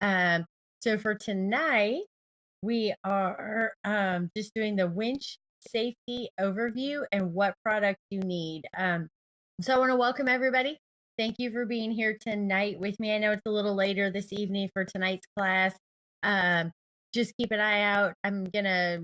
Um, so for tonight, we are just doing the winch safety overview and what product you need. So I want to welcome everybody. Thank you for being here tonight with me. I know it's a little later this evening for tonight's class. Um, just keep an eye out. I'm going to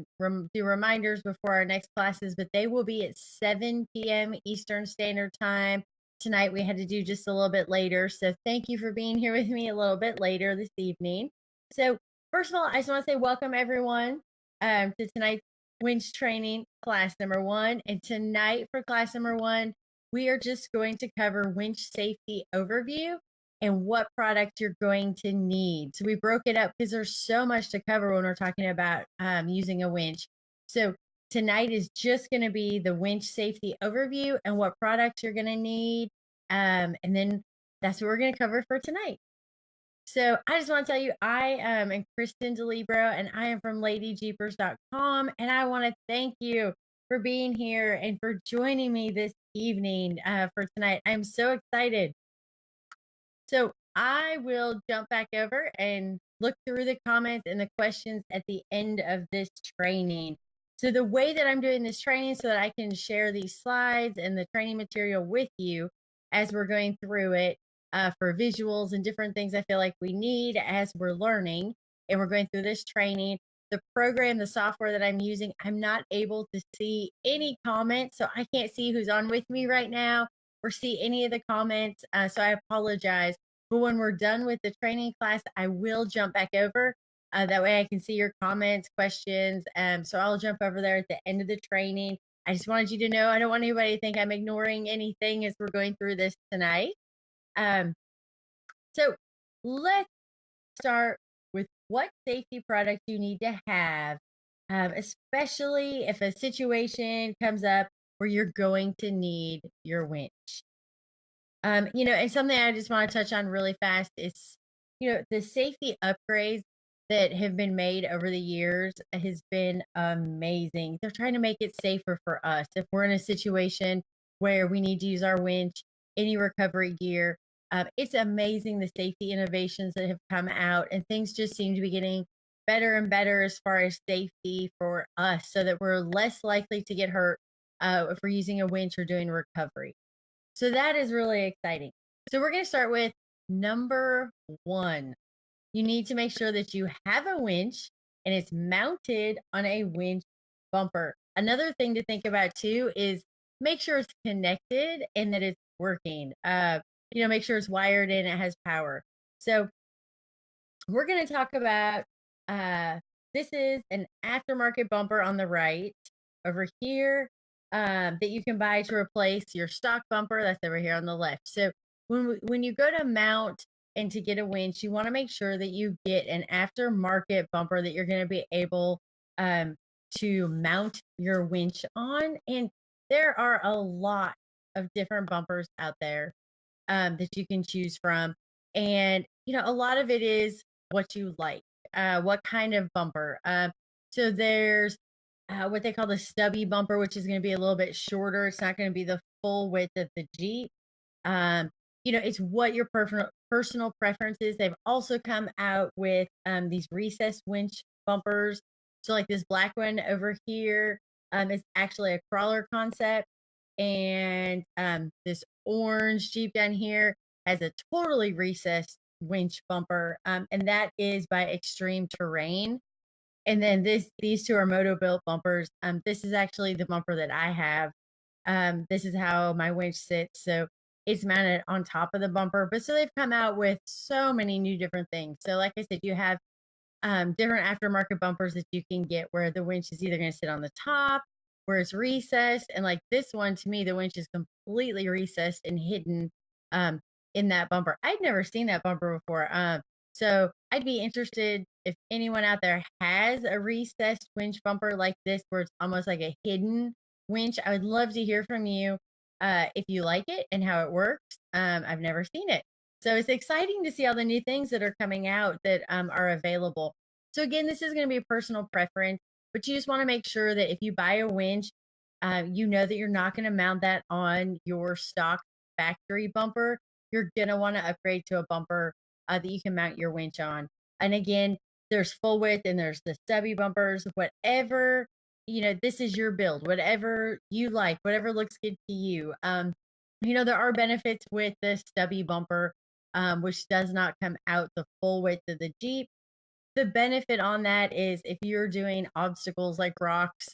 do reminders before our next classes, but they will be at 7 p.m. Eastern Standard Time. Tonight we had to do just a little bit later. So thank you for being here with me a little bit later this evening. So first of all, I just want to say welcome everyone to tonight's winch training class number 1. And tonight for class number 1, we are just going to cover winch safety overview and what product you're going to need. So we broke it up because there's so much to cover when we're talking about using a winch. So tonight is just going to be the winch safety overview and what products you're going to need. And then that's what we're going to cover for tonight. So I just want to tell you, I am Kristen DeLibero, and I am from LadyJeepers.com, and I want to thank you for being here and for joining me this evening for tonight. I'm so excited. So I will jump back over and look through the comments and the questions at the end of this training. So the way that I'm doing this training so that I can share these slides and the training material with you as we're going through it for visuals and different things I feel like we need as we're learning and we're going through this training. The program, the software that I'm using, I'm not able to see any comments. So I can't see who's on with me right now or see any of the comments. So I apologize. But when we're done with the training class, I will jump back over. That way I can see your comments, questions. So I'll jump over there at the end of the training. I just wanted you to know, I don't want anybody to think I'm ignoring anything as we're going through this tonight. So let's start with what safety products you need to have, especially if a situation comes up where you're going to need your winch. And something I just want to touch on really fast is, the safety upgrades that have been made over the years has been amazing. They're trying to make it safer for us. If we're in a situation where we need to use our winch, any recovery gear, it's amazing the safety innovations that have come out, and things just seem to be getting better and better as far as safety for us so that we're less likely to get hurt if we're using a winch or doing recovery. So that is really exciting. So we're going to start with number 1. You need to make sure that you have a winch and it's mounted on a winch bumper. Another thing to think about too is make sure it's connected and that it's working. Make sure it's wired in, it has power. So we're going to talk about this is an aftermarket bumper on the right. Over here, that you can buy to replace your stock bumper. That's over here on the left. So when you go to mount and to get a winch, you want to make sure that you get an aftermarket bumper that you're going to be able to mount your winch on. And there are a lot of different bumpers out there that you can choose from. And, a lot of it is what you like, what kind of bumper. So there's what they call the stubby bumper, which is going to be a little bit shorter. It's not going to be the full width of the Jeep. It's what your personal preferences. They've also come out with these recessed winch bumpers. So like this black one over here is actually a crawler concept. And this orange Jeep down here has a totally recessed winch bumper. And that is by Extreme Terrain. And then these two are Moto built bumpers. This is actually the bumper that I have. This is how my winch sits. So it's mounted on top of the bumper. But so they've come out with so many new different things. So like I said, you have different aftermarket bumpers that you can get where the winch is either going to sit on the top, where it's recessed. And like this one, to me, the winch is completely recessed and hidden in that bumper. I'd never seen that bumper before. So I'd be interested if anyone out there has a recessed winch bumper like this, where it's almost like a hidden winch. I would love to hear from you if you like it and how it works. I've never seen it. So it's exciting to see all the new things that are coming out that are available. So again, this is going to be a personal preference, but you just want to make sure that if you buy a winch, you know that you're not going to mount that on your stock factory bumper. You're going to want to upgrade to a bumper that you can mount your winch on. And again, there's full width and there's the stubby bumpers, whatever, this is your build, whatever you like, whatever looks good to you. There are benefits with the stubby bumper, which does not come out the full width of the Jeep. The benefit on that is if you're doing obstacles like rocks,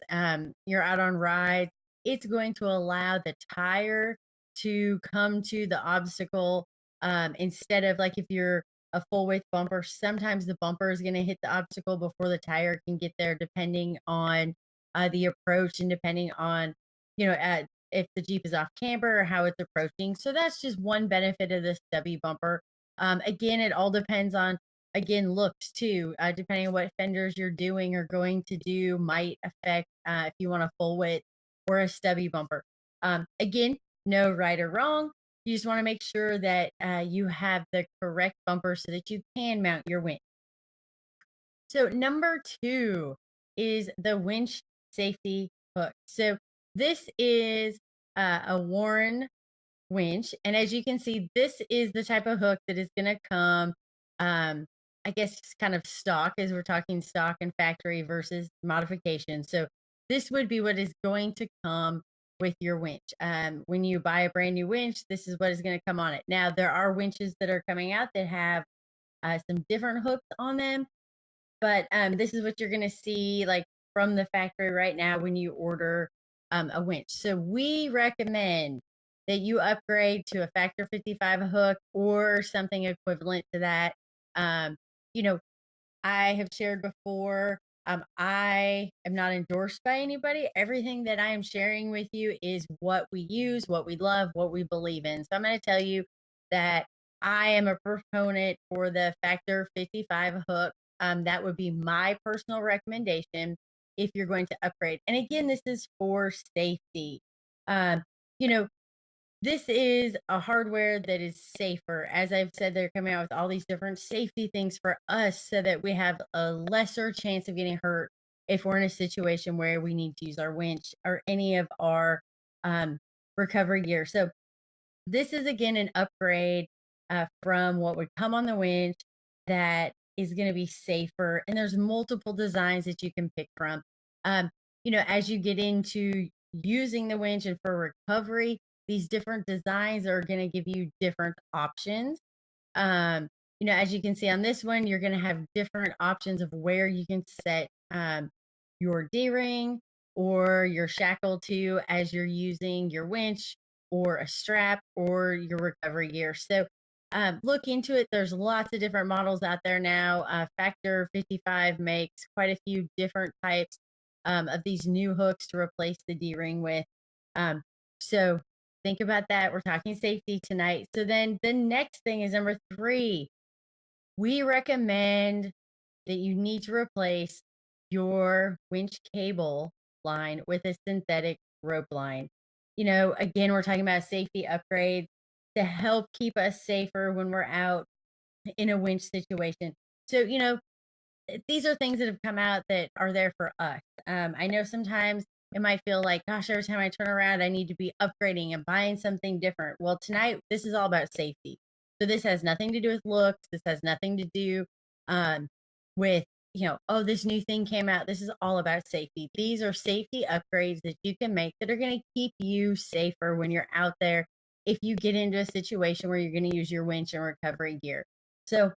you're out on rides, it's going to allow the tire to come to the obstacle, instead of like if you're a full width bumper, sometimes the bumper is going to hit the obstacle before the tire can get there, depending on the approach and depending on, if the Jeep is off camber or how it's approaching. So that's just one benefit of the stubby bumper. Again, it all depends on, again, looks too, depending on what fenders you're doing or going to do might affect if you want a full width or a stubby bumper. Again, no right or wrong. You just want to make sure that you have the correct bumper so that you can mount your winch. So number 2 is the winch safety hook. So this is a Warren winch, and as you can see, this is the type of hook that is going to come, I guess, kind of stock, as we're talking stock and factory versus modification. So this would be what is going to come with your winch. When you buy a brand new winch, this is what is going to come on it. Now, there are winches that are coming out that have some different hooks on them, but this is what you're going to see like from the factory right now when you order a winch. So we recommend that you upgrade to a factor 55 hook or something equivalent to that. Um, you know, I have shared before, I am not endorsed by anybody. Everything that I am sharing with you is what we use, what we love, what we believe in. So I'm going to tell you that I am a proponent for the factor 55 hook. That would be my personal recommendation if you're going to upgrade. And again, this is for safety. Um, you know, this is a hardware that is safer. As I've said, they're coming out with all these different safety things for us so that we have a lesser chance of getting hurt if we're in a situation where we need to use our winch or any of our recovery gear. So this is again an upgrade from what would come on the winch that is going to be safer. And there's multiple designs that you can pick from. Um, as you get into using the winch and for recovery, these different designs are going to give you different options. Um, as you can see on this one, you're going to have different options of where you can set your D-ring or your shackle to as you're using your winch or a strap or your recovery gear. So look into it. There's lots of different models out there now. Factor 55 makes quite a few different types of these new hooks to replace the D-ring with. So think about that. We're talking safety tonight. So then the next thing is number 3. We recommend that you need to replace your winch cable line with a synthetic rope line. Again, we're talking about safety upgrades to help keep us safer when we're out in a winch situation. So, these are things that have come out that are there for us. I know sometimes it might feel like, gosh, every time I turn around, I need to be upgrading and buying something different. Well, tonight, this is all about safety. So this has nothing to do with looks. This has nothing to do with, oh, this new thing came out. This is all about safety. These are safety upgrades that you can make that are going to keep you safer when you're out there if you get into a situation where you're going to use your winch and recovery gear. So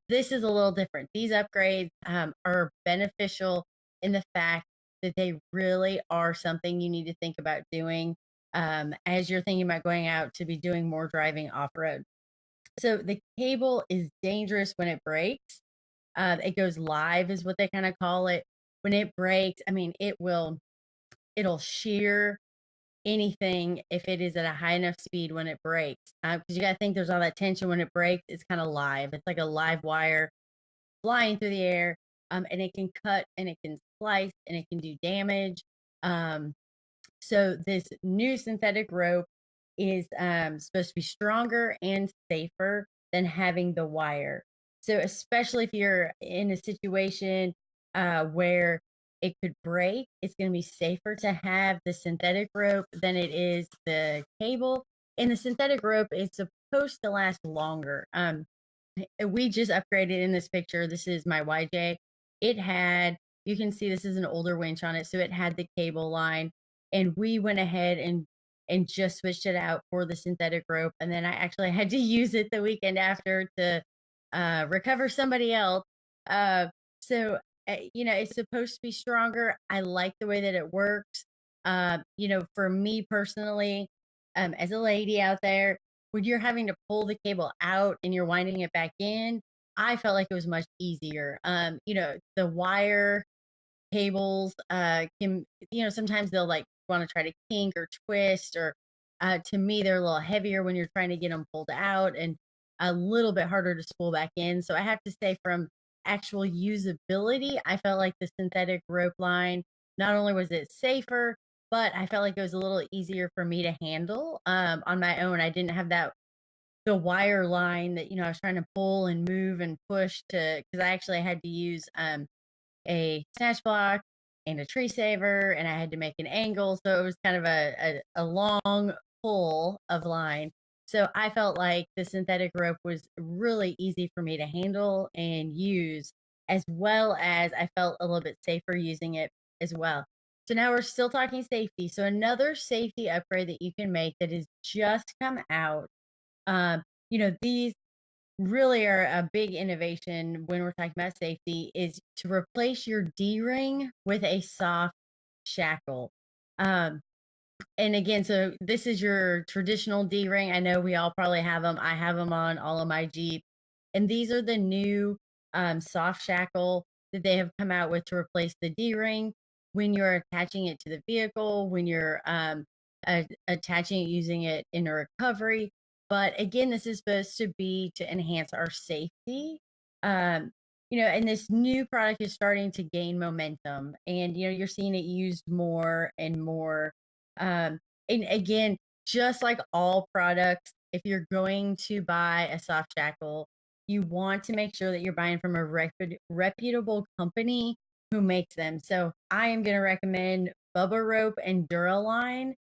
this is a little different. These upgrades are beneficial in the fact that they really are something you need to think about doing as you're thinking about going out to be doing more driving off road. So the cable is dangerous when it breaks. It goes live, is what they kind of call it. When it breaks, I mean, it'll shear anything if it is at a high enough speed when it breaks. Because you got to think there's all that tension when it breaks. It's kind of live. It's like a live wire flying through the air, and it can cut and it can slice and it can do damage. So this new synthetic rope is supposed to be stronger and safer than having the wire. So especially if you're in a situation where it could break, it's going to be safer to have the synthetic rope than it is the cable. And the synthetic rope is supposed to last longer. We just upgraded in this picture. This is my YJ. It had, you can see this is an older winch on it, so it had the cable line, and we went ahead and just switched it out for the synthetic rope. And then I actually had to use it the weekend after to recover somebody else. Uh, so it's supposed to be stronger. I like the way that it works. For me personally, as a lady out there, when you're having to pull the cable out and you're winding it back in, I felt like it was much easier. The wire cables can, sometimes they'll like want to try to kink or twist, or to me, they're a little heavier when you're trying to get them pulled out and a little bit harder to spool back in. So I have to say, from actual usability, I felt like the synthetic rope line, not only was it safer, but I felt like it was a little easier for me to handle on my own. I didn't have that the wire line that I was trying to pull and move and push to, because I actually had to use a snatch block and a tree saver, and I had to make an angle. So it was kind of a long pull of line. So I felt like the synthetic rope was really easy for me to handle and use, as well as I felt a little bit safer using it as well. So now we're still talking safety. So another safety upgrade that you can make that has just come out. These really are a big innovation when we're talking about safety, is to replace your D-ring with a soft shackle. Um, and again, so this is your traditional D-ring. I know we all probably have them. I have them on all of my Jeep. And these are the new soft shackle that they have come out with to replace the D-ring when you're attaching it to the vehicle, when you're attaching it, using it in a recovery. But again, this is supposed to be to enhance our safety. Um, and this new product is starting to gain momentum, and you're seeing it used more and more. um, and again, just like all products, if you're going to buy a soft shackle, you want to make sure that you're buying from a reputable company who makes them. So I am going to recommend Bubba Rope and Duraline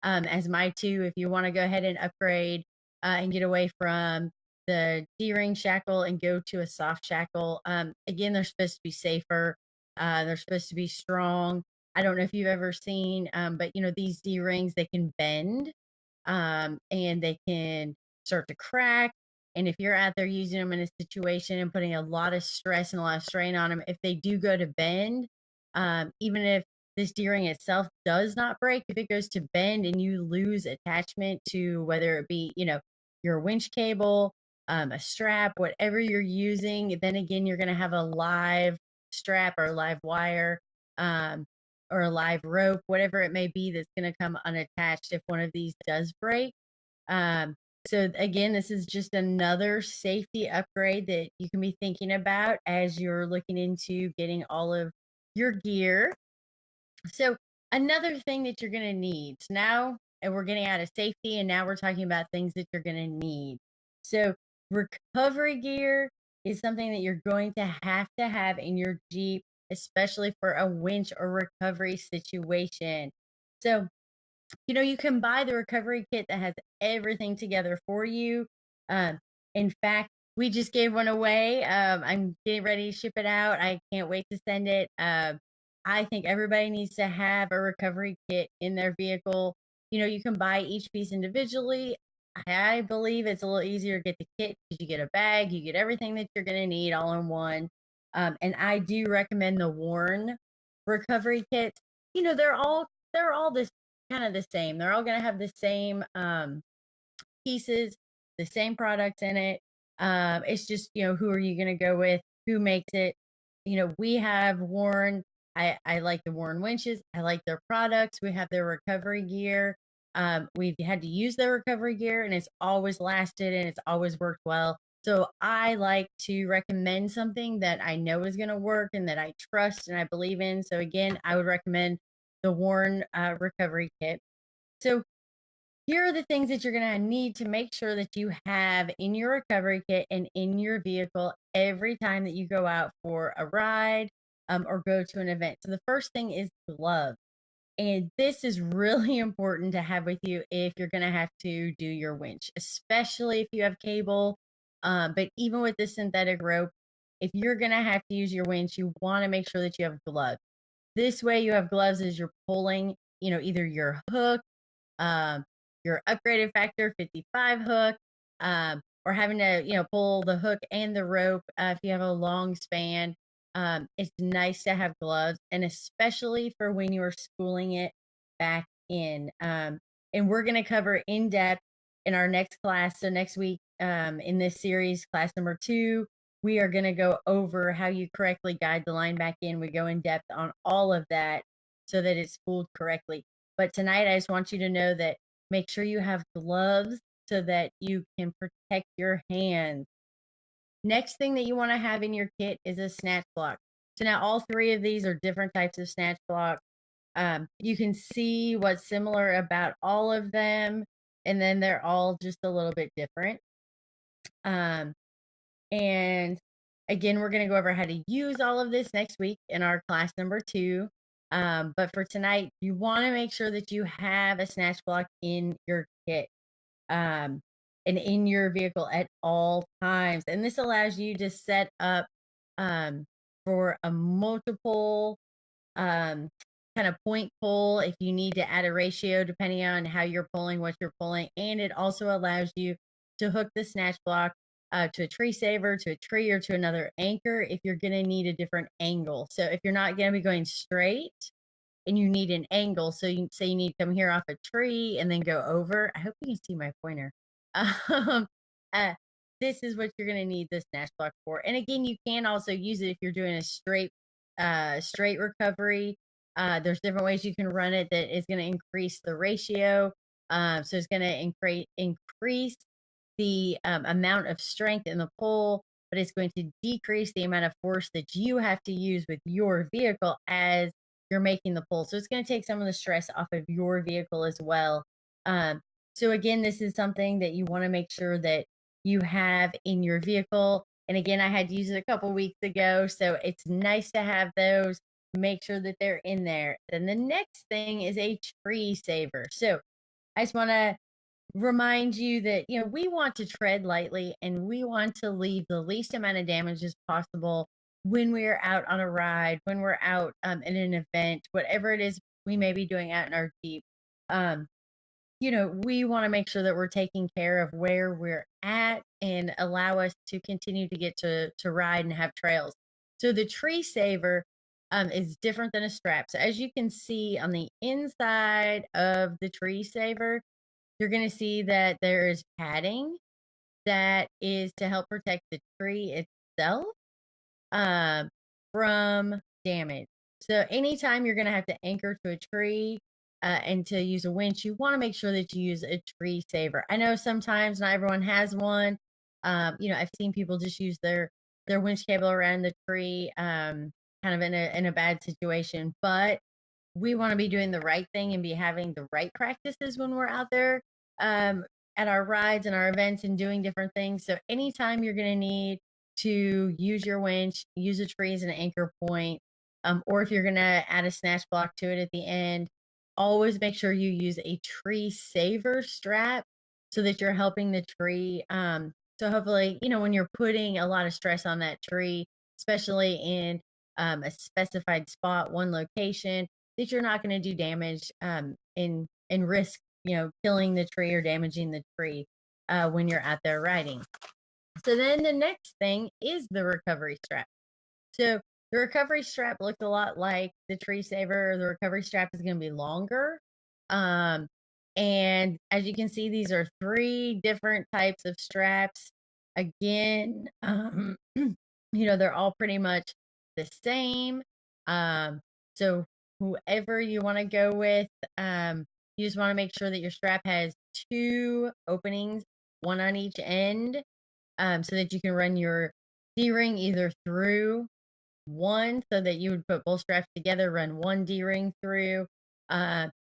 as my two. If you want to go ahead and upgrade and get away from the D-ring shackle and go to a soft shackle, again, they're supposed to be safer. They're supposed to be strong. I don't know if you've ever seen, but these D rings, they can bend, and they can start to crack. And if you're out there using them in a situation and putting a lot of stress and a lot of strain on them, if they do go to bend, even if this D ring itself does not break, if it goes to bend and you lose attachment to, whether it be, your winch cable, a strap, whatever you're using, then again, you're going to have a live strap or live wire. Or a live rope, whatever it may be, that's going to come unattached if one of these does break. So again, this is just another safety upgrade that you can be thinking about as you're looking into getting all of your gear. So another thing that you're going to need, so now, and we're getting out of safety, and now we're talking about things that you're going to need. So recovery gear is something that you're going to have in your Jeep, especially for a winch or recovery situation. So you can buy the recovery kit that has everything together for you. Um, in fact, we just gave one away. I'm getting ready to ship it out. I can't wait to send it. I think everybody needs to have a recovery kit in their vehicle. You can buy each piece individually. I believe it's a little easier to get the kit because you get a bag, you get everything that you're going to need all in one. And I do recommend the Warren recovery kits. They're all this kind of the same. They're all going to have the same pieces, the same products in it. It's just, who are you going to go with? Who makes it? We have Warren. I like the Warren winches. I like their products. We have their recovery gear. We've had to use their recovery gear, and it's always lasted and it's always worked well. So I like to recommend something that I know is going to work and that I trust and I believe in. So again, I would recommend the Warren recovery kit. So here are the things that you're going to need to make sure that you have in your recovery kit and in your vehicle every time that you go out for a ride or go to an event. So the first thing is gloves. And this is really important to have with you if you're going to have to do your winch, especially if you have cable. But even with the synthetic rope, if you're going to have to use your winch, you want to make sure that you have gloves. This way, you have gloves as you're pulling, either your hook, um, your upgraded factor 55 hook, or having to, pull the hook and the rope if you have a long span. It's nice to have gloves, and especially for when you're spooling it back in. And we're going to cover in depth in our next class. So next week, in this series, class number 2, we are going to go over how you correctly guide the line back in. We go in depth on all of that so that it's spooled correctly. But tonight, I just want you to know that make sure you have gloves so that you can protect your hands. Next thing that you want to have in your kit is a snatch block. So now all 3 of these are different types of snatch block. You can see what's similar about all of them, and then they're all just a little bit different. And again, we're going to go over how to use all of this next week in our class number 2. But for tonight, you want to make sure that you have a snatch block in your kit, and in your vehicle at all times. And this allows you to set up for a multiple um, kind of point pull if you need to add a ratio depending on how you're pulling, what you're pulling. And it also allows you to hook the snatch block to a tree saver, to a tree, or to another anchor if you're going to need a different angle. So if you're not going to be going straight and you need an angle, so you say you need to come here off a tree and then go over. I hope you can see my pointer. Um, uh, this is what you're going to need the snatch block for. And again, you can also use it if you're doing a straight recovery. There's different ways you can run it that is going to increase the ratio. So it's going to increase the amount of strength in the pull, but it's going to decrease the amount of force that you have to use with your vehicle as you're making the pull. So it's going to take some of the stress off of your vehicle as well. So again, this is something that you want to make sure that you have in your vehicle. And again, I had to use it a couple weeks ago, so it's nice to have those. Make sure that they're in there. Then the next thing is a tree saver. So I just want to remind you that we want to tread lightly and we want to leave the least amount of damage as possible when we're out on a ride, when we're out in an event, whatever it is we may be doing out in our Jeep. um, we want to make sure that we're taking care of where we're at and allow us to continue to get to ride and have trails. So the tree saver is different than a strap. So as you can see on the inside of the tree saver, you're going to see that there is padding that is to help protect the tree itself um, from damage. So anytime you're going to have to anchor to a tree and to use a winch, you want to make sure that you use a tree saver. I know sometimes not everyone has one. I've seen people just use their winch cable around the tree, kind of in a bad situation. But we want to be doing the right thing and be having the right practices when we're out there at our rides and our events and doing different things. So anytime you're going to need to use your winch, use a tree as an anchor point, or if you're going to add a snatch block to it at the end, always make sure you use a tree saver strap so that you're helping the tree. So hopefully, when you're putting a lot of stress on that tree, especially in a specified spot, one location, that you're not going to do damage and risk killing the tree or damaging the tree when you're out there riding. So then the next thing is the recovery strap. So the recovery strap looks a lot like the tree saver. The recovery strap is going to be longer. And as you can see, these are 3 different types of straps. Again, they're all pretty much the same. So whoever you want to go with, you just want to make sure that your strap has 2 openings, one on each end, so that you can run your D-ring either through one, so that you would put both straps together, run one D-ring through.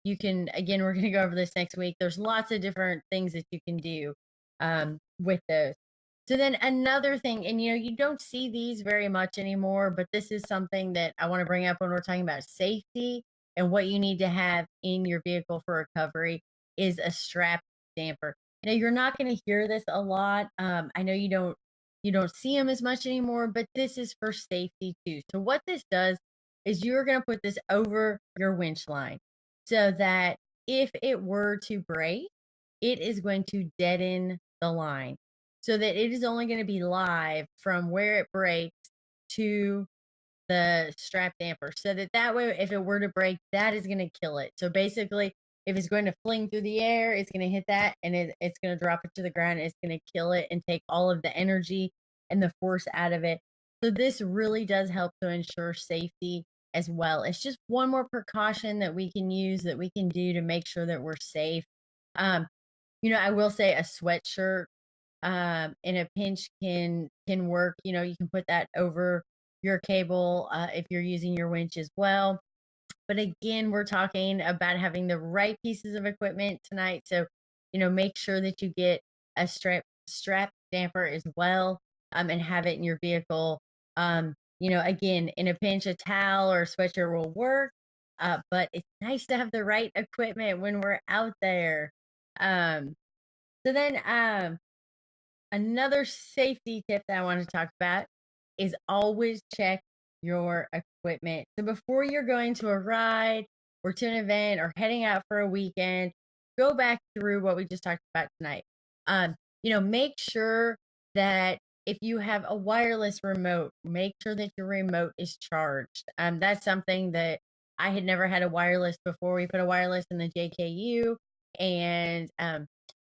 You can, again, we're going to go over this next week. There's lots of different things that you can do with those. So then another thing, and you don't see these very much anymore, but this is something that I want to bring up when we're talking about safety and what you need to have in your vehicle for recovery is a strap damper. You're not going to hear this a lot. I know you don't You don't see them as much anymore, but this is for safety too. So what this does is you're going to put this over your winch line so that if it were to break, it is going to deaden the line so that it is only going to be live from where it breaks to the strap damper, so that way if it were to break, that is going to kill it. So basically, if it's going to fling through the air, it's going to hit that, and it's going to drop it to the ground. It's going to kill it and take all of the energy and the force out of it. So this really does help to ensure safety as well. It's just one more precaution that we can use, that we can do to make sure that we're safe. um I will say a sweatshirt in a pinch can work. You can put that over your cable if you're using your winch as well. But again, we're talking about having the right pieces of equipment tonight. So, make sure that you get a strap damper as well, and have it in your vehicle. Again, in a pinch, a towel or a sweatshirt will work. But it's nice to have the right equipment when we're out there. Um, so then Another safety tip that I want to talk about is always check your equipment. So before you're going to a ride or to an event or heading out for a weekend, go back through what we just talked about tonight. Make sure that if you have a wireless remote, make sure that your remote is charged. That's something that I had never had a wireless before. We put a wireless in the JKU, and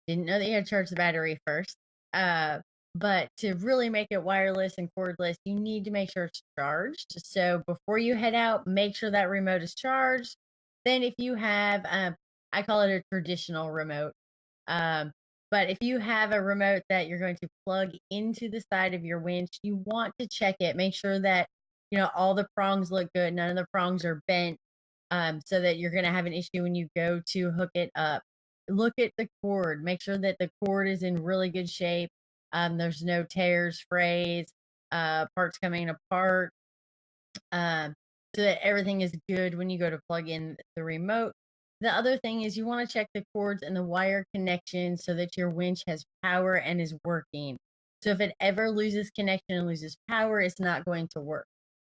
didn't know that you had to charge the battery first. Uh, but to really make it wireless and cordless, you need to make sure it's charged. So before you head out, make sure that remote is charged. Then if you have, I call it a traditional remote. Um, but if you have a remote that you're going to plug into the side of your winch, you want to check it. Make sure that, all the prongs look good. None of the prongs are bent, so that you're going to have an issue when you go to hook it up. Look at the cord. Make sure that the cord is in really good shape. There's no tears, frays, parts coming apart, um, so that everything is good when you go to plug in the remote. The other thing is you want to check the cords and the wire connections so that your winch has power and is working. So if it ever loses connection and loses power, it's not going to work.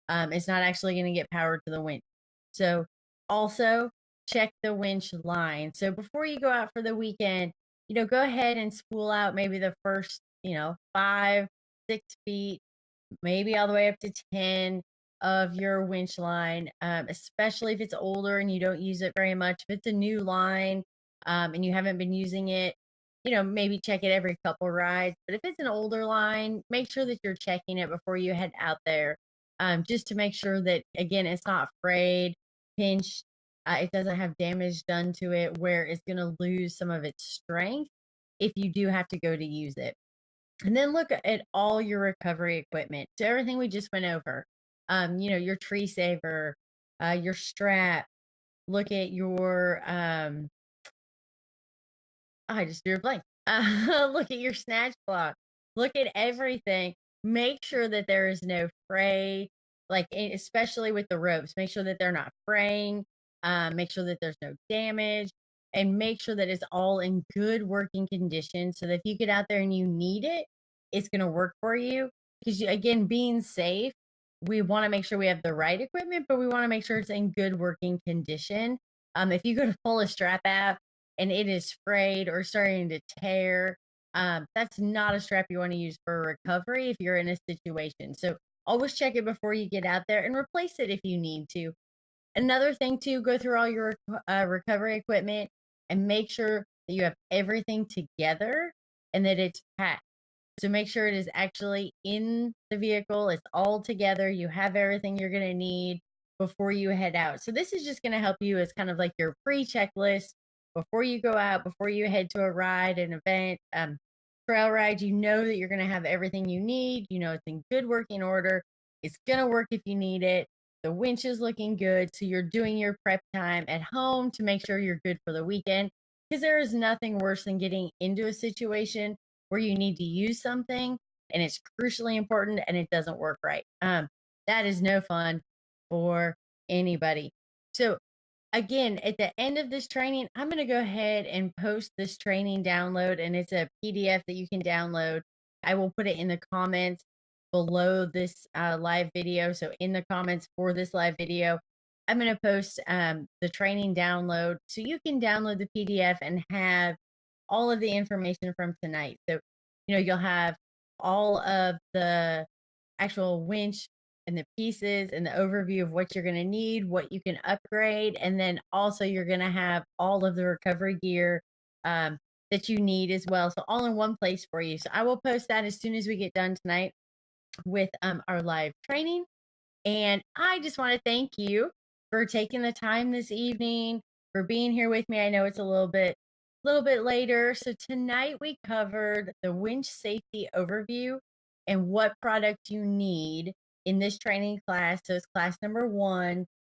It's not actually going to get power to the winch. So also check the winch line. So before you go out for the weekend, go ahead and spool out maybe the first, 5, 6 feet, maybe all the way up to 10 of your winch line, especially if it's older and you don't use it very much. If it's a new line, and you haven't been using it, maybe check it every couple rides. But if it's an older line, make sure that you're checking it before you head out there, just to make sure that, again, it's not frayed, pinched, it doesn't have damage done to it where it's going to lose some of its strength if you do have to go to use it. And then look at all your recovery equipment. So everything we just went over, your tree saver, your strap. Look at your I just drew a blank. Look at your snatch block. Look at everything. Make sure that there is no fray, like especially with the ropes. Make sure that they're not fraying. Make sure that there's no damage, and make sure that it's all in good working condition. So that if you get out there and you need it, it's going to work for you. Because again, being safe, we want to make sure we have the right equipment, but we want to make sure it's in good working condition. If you go to pull a strap out and it is frayed or starting to tear, that's not a strap you want to use for recovery if you're in a situation. So always check it before you get out there and replace it if you need to. Another thing too, go through all your recovery equipment and make sure that you have everything together and that it's packed. So make sure it is actually in the vehicle. It's all together. You have everything you're going to need before you head out. So this is just going to help you as kind of like your pre-checklist before you go out, before you head to a ride, an event, trail ride. You know that you're going to have everything you need. It's in good working order. It's going to work if you need it. The winch is looking good. So you're doing your prep time at home to make sure you're good for the weekend, because there is nothing worse than getting into a situation where you need to use something and it's crucially important and it doesn't work right. That is no fun for anybody. So again, at the end of this training, I'm going to go ahead and post this training download, and it's a PDF that you can download. I will put it in the comments below this live video. So in the comments for this live video, I'm going to post the training download so you can download the PDF and have all of the information from tonight. So, you'll have all of the actual winch and the pieces and the overview of what you're going to need, what you can upgrade, and then also you're going to have all of the recovery gear that you need as well. So all in one place for you. So I will post that as soon as we get done tonight with our live training. And I just want to thank you for taking the time this evening, for being here with me. I know it's a little bit later. So tonight we covered the winch safety overview and what product you need in this training class. So it's class number 1.